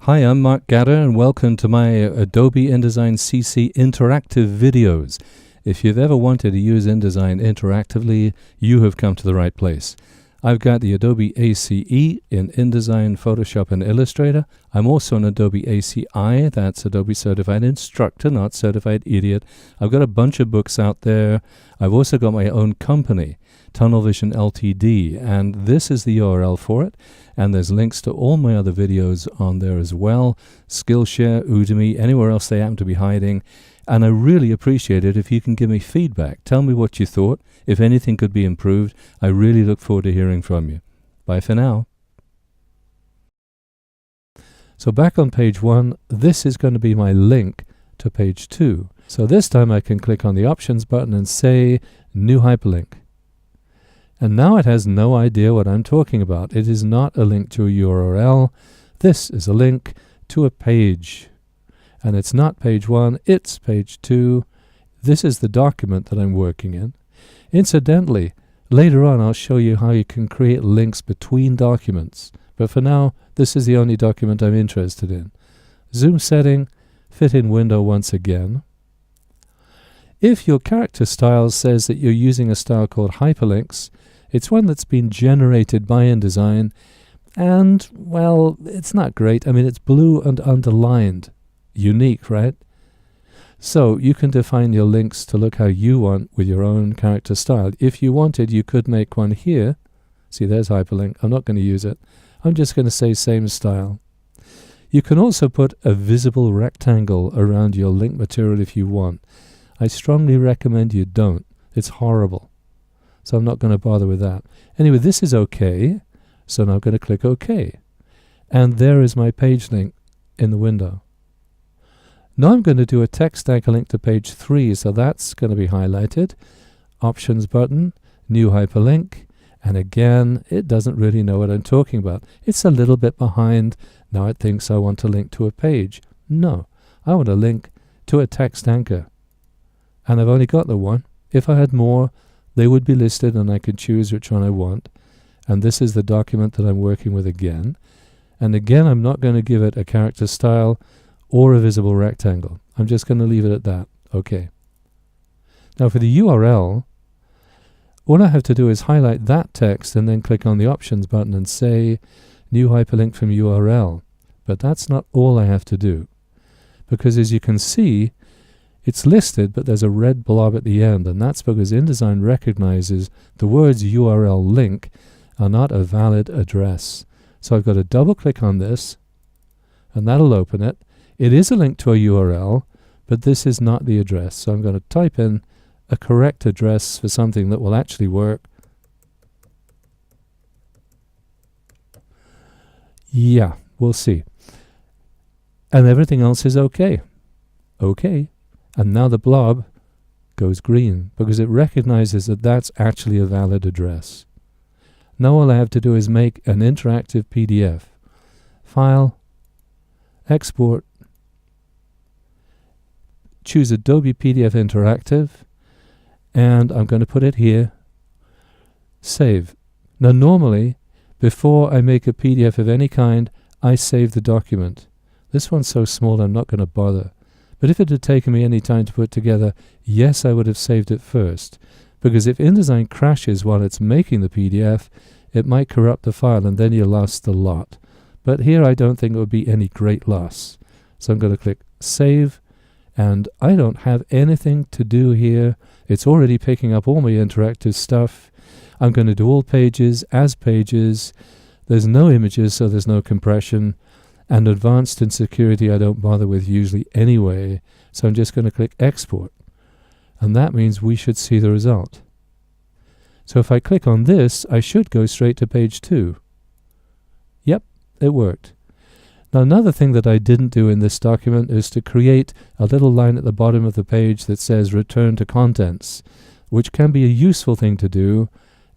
Hi, I'm Mark Gatter and welcome to my Adobe InDesign CC interactive videos. If you've ever wanted to use InDesign interactively, you have come to the right place. I've got the Adobe ACE in InDesign, Photoshop and Illustrator. I'm also an Adobe ACI, that's Adobe Certified Instructor, not Certified Idiot. I've got a bunch of books out there. I've also got my own company, Tunnel Vision Ltd, and this is the URL for it. And there's links to all my other videos on there as well. Skillshare, Udemy, anywhere else they happen to be hiding. And I really appreciate it if you can give me feedback. Tell me what you thought. If anything could be improved, I really look forward to hearing from you. Bye for now. So back on page 1, this is going to be my link to page 2. So this time I can click on the Options button and say New Hyperlink. And now it has no idea what I'm talking about. It is not a link to a URL. This is a link to a page. And it's not page 1, it's page 2. This is the document that I'm working in. Incidentally, later on I'll show you how you can create links between documents. But for now, this is the only document I'm interested in. Zoom setting, fit in window once again. If your character style says that you're using a style called Hyperlinks, it's one that's been generated by InDesign, and, well, it's not great. I mean, it's blue and underlined. Unique, right? So you can define your links to look how you want with your own character style. If you wanted, you could make one here. See, there's hyperlink. I'm not going to use it. I'm just going to say same style. You can also put a visible rectangle around your link material if you want. I strongly recommend you don't. It's horrible. So I'm not going to bother with that. Anyway, this is OK. So now I'm going to click OK. And there is my page link in the window. Now I'm going to do a text anchor link to page 3. So that's going to be highlighted. Options button, new hyperlink. And again, it doesn't really know what I'm talking about. It's a little bit behind. Now it thinks I want to link to a page. No, I want to link to a text anchor. And I've only got the one. If I had more, they would be listed and I could choose which one I want. And this is the document that I'm working with again. And again, I'm not going to give it a character style or a visible rectangle. I'm just going to leave it at that. OK. Now for the URL, all I have to do is highlight that text and then click on the Options button and say New Hyperlink from URL. But that's not all I have to do. Because as you can see, it's listed, but there's a red blob at the end, and that's because InDesign recognizes the words URL link are not a valid address. So I've got to double click on this, and that'll open it. It is a link to a URL, but this is not the address. So I'm going to type in a correct address for something that will actually work. Yeah, we'll see. And everything else is OK. OK. And now the blob goes green because it recognizes that that's actually a valid address. Now all I have to do is make an interactive PDF. File, export, choose Adobe PDF Interactive, and I'm going to put it here. Save. Now normally, before I make a PDF of any kind, I save the document. This one's so small I'm not going to bother. But if it had taken me any time to put together, yes, I would have saved it first. Because if InDesign crashes while it's making the PDF, it might corrupt the file and then you lost a lot. But here I don't think it would be any great loss. So I'm going to click Save, and I don't have anything to do here. It's already picking up all my interactive stuff. I'm going to do all pages as pages. There's no images, so there's no compression. And advanced and security I don't bother with usually anyway, so I'm just going to click Export. And that means we should see the result. So if I click on this, I should go straight to page 2. Yep, it worked. Now another thing that I didn't do in this document is to create a little line at the bottom of the page that says Return to Contents, which can be a useful thing to do,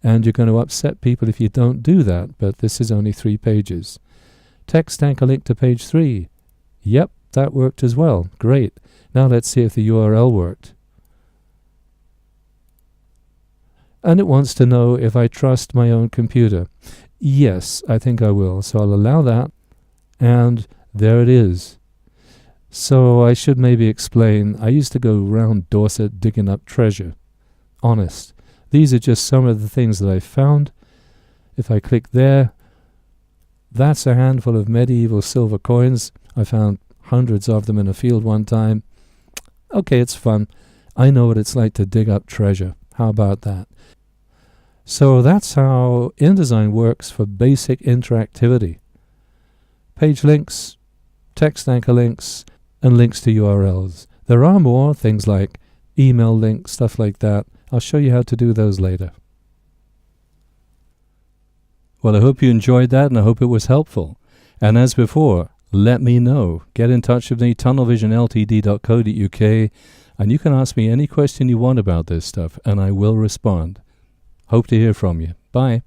and you're going to upset people if you don't do that, but this is only 3 pages. Text anchor link to page 3. Yep, that worked as well. Great. Now let's see if the URL worked. And it wants to know if I trust my own computer. Yes, I think I will. So I'll allow that. And There it is. So I should maybe explain, I used to go around Dorset digging up treasure. Honest. These are just some of the things that I found. If I click there, that's a handful of medieval silver coins. I found hundreds of them in a field one time. Okay, it's fun. I know what it's like to dig up treasure. How about that? So that's how InDesign works for basic interactivity. Page links, text anchor links, and links to URLs. There are more, things like email links, stuff like that. I'll show you how to do those later. Well, I hope you enjoyed that, and I hope it was helpful. And as before, let me know. Get in touch with me, tunnelvisionltd.co.uk, and you can ask me any question you want about this stuff, and I will respond. Hope to hear from you. Bye.